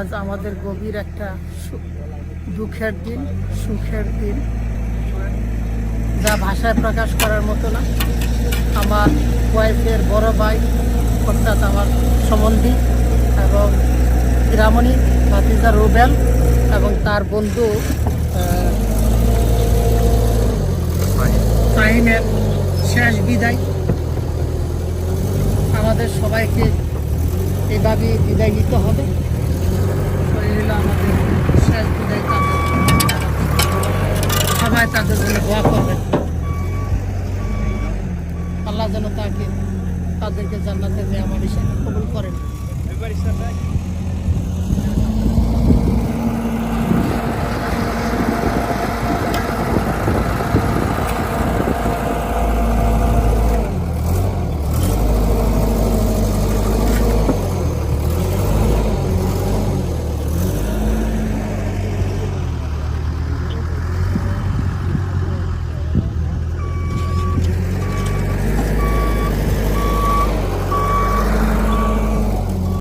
আজ আমাদের গভীর একটা দুঃখের দিন, সুখের দিন, যা ভাষায় প্রকাশ করার মতো না। আমার ওয়াইফের বড় ভাই, অর্থাৎ আমার সম্বন্ধী এবং গ্রামণী ভাতিজা রুবেল এবং তার বন্ধু ফাহিমের শেষ বিদায়। আমাদের সবাইকে এভাবে বিদায় নিতে হবে। আমাদের শেষ বিদায়, সবাই তাদের জন্য দোয়া করবেন। আল্লাহ যেন তাদেরকে জান্নাতের নেয়ামত হিসেবে কবুল করেন।